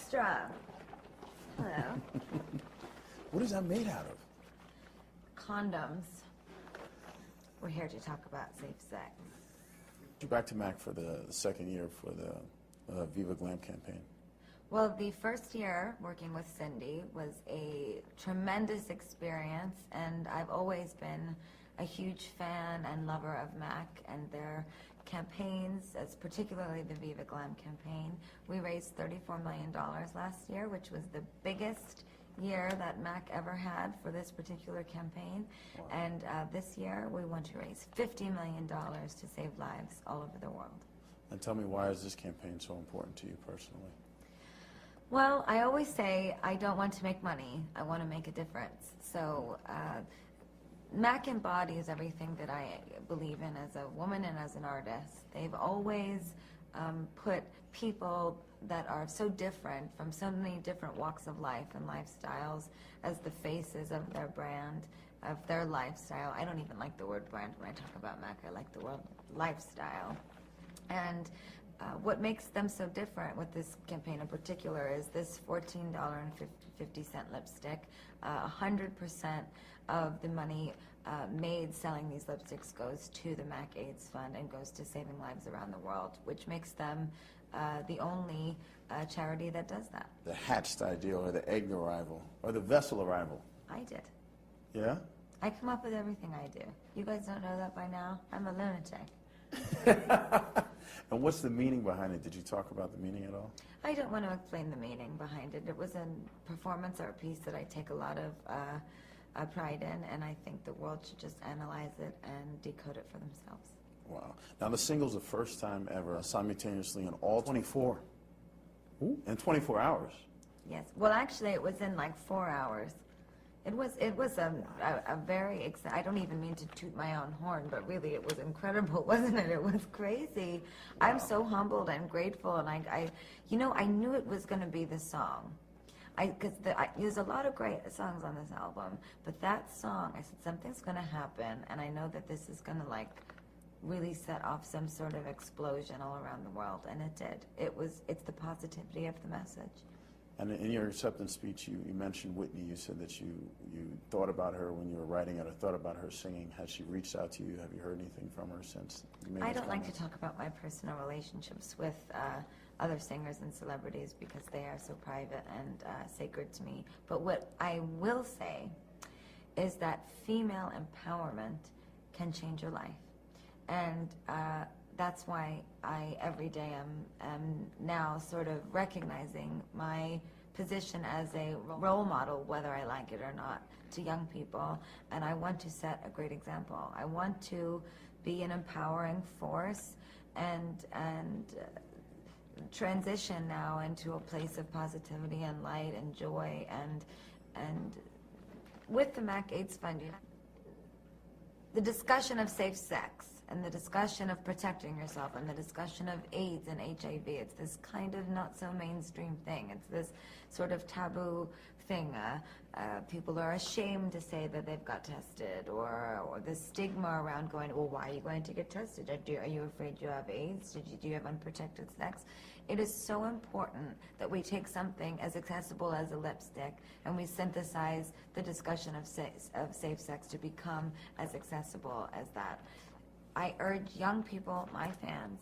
extra. Hello. What is that made out of? Condoms. We're here to talk about safe sex. You're back to Mac for the second year for the Viva Glam campaign. Well, the first year working with Cindy was a tremendous experience, and I've always been a huge fan and lover of MAC and their campaigns, as particularly the Viva Glam campaign. We raised $34 million last year, which was the biggest year that MAC ever had for this particular campaign. Wow. And this year we want to raise $50 million to save lives all over the world. And tell me, why is this campaign so important to you personally? Well, I always say I don't want to make money, I want to make a difference. So MAC embodies everything that I believe in as a woman and as an artist. They've always put people that are so different from so many different walks of life and lifestyles as the faces of their brand, of their lifestyle. I don't even like the word brand when I talk about MAC, I like the word lifestyle. And what makes them so different with this campaign in particular is this $14.50 lipstick. 100% of the money made selling these lipsticks goes to the MAC AIDS Fund and goes to saving lives around the world, which makes them the only charity that does that. The hatched ideal, or the egg arrival, or the vessel arrival? I did. Yeah? I come up with everything I do. You guys don't know that by now? I'm a lunatic. And what's the meaning behind it? Did you talk about the meaning at all? I don't want to explain the meaning behind it. It was a performance art piece that I take a lot of pride in, and I think the world should just analyze it and decode it for themselves. Wow. Now, the single's the first time ever simultaneously in all 24. Ooh. In 24 hours. Yes. Well, actually, it was in like 4 hours. It was a very, I don't even mean to toot my own horn, but really it was incredible, wasn't it? It was crazy. Wow. I'm so humbled and grateful, and I knew it was going to be the song. Because there's a lot of great songs on this album, but that song, I said, something's going to happen, and I know that this is going to like really set off some sort of explosion all around the world, and it did. It's the positivity of the message. And in your acceptance speech, you mentioned Whitney. You said that you thought about her when you were writing it, or thought about her singing. Has she reached out to you? Have you heard anything from her since you made I those don't like comments? to talk about my personal relationships with other singers and celebrities because they are so private and sacred to me. But what I will say is that female empowerment can change your life. And that's why I every day am now sort of recognizing my position as a role model, whether I like it or not, to young people. And I want to set a great example. I want to be an empowering force and transition now into a place of positivity and light and joy. And with the MAC AIDS Fund, the discussion of safe sex and the discussion of protecting yourself and the discussion of AIDS and HIV, it's this kind of not so mainstream thing. It's this sort of taboo thing. People are ashamed to say that they've got tested, or the stigma around going, well, why are you going to get tested? Are you afraid you have AIDS? Do you have unprotected sex? It is so important that we take something as accessible as a lipstick and we synthesize the discussion of safe sex to become as accessible as that. I urge young people, my fans,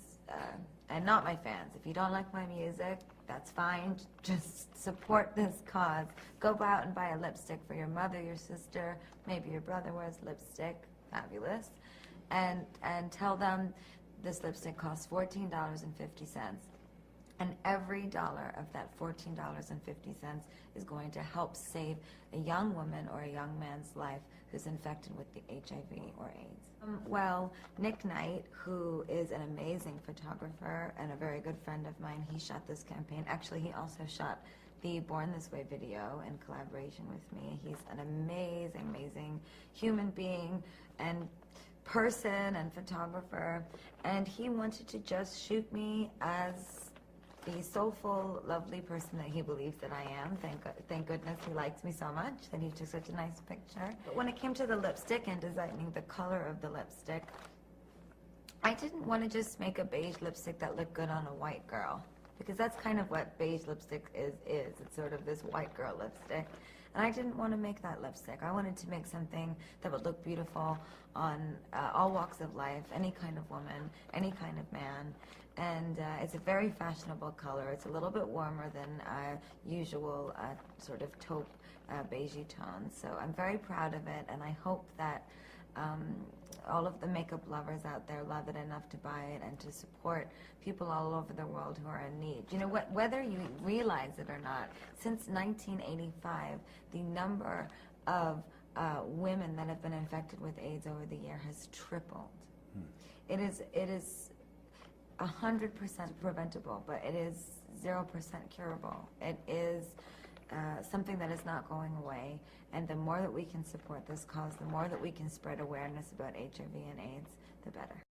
and not my fans, if you don't like my music, that's fine. Just support this cause. Go out and buy a lipstick for your mother, your sister, maybe your brother wears lipstick, fabulous, and tell them this lipstick costs $14.50. And every dollar of that $14.50 is going to help save a young woman or a young man's life who's infected with the HIV or AIDS. Well, Nick Knight, who is an amazing photographer and a very good friend of mine, he shot this campaign. Actually, he also shot the Born This Way video in collaboration with me. He's an amazing, amazing human being and person and photographer. And he wanted to just shoot me as the soulful, lovely person that he believes that I am. Thank goodness he likes me so much that he took such a nice picture. But when it came to the lipstick and designing the color of the lipstick, I didn't want to just make a beige lipstick that looked good on a white girl. because that's kind of what beige lipstick is. It's sort of this white girl lipstick. And I didn't want to make that lipstick. I wanted to make something that would look beautiful on all walks of life, any kind of woman, any kind of man. And it's a very fashionable color. It's a little bit warmer than usual sort of taupe beigey tones. So I'm very proud of it, and I hope that all of the makeup lovers out there love it enough to buy it and to support people all over the world who are in need. You know, whether you realize it or not, since 1985, the number of women that have been infected with AIDS over the year has tripled. It is 100% preventable, but it is 0% curable. It is something that is not going away, and the more that we can support this cause, the more that we can spread awareness about HIV and AIDS, the better.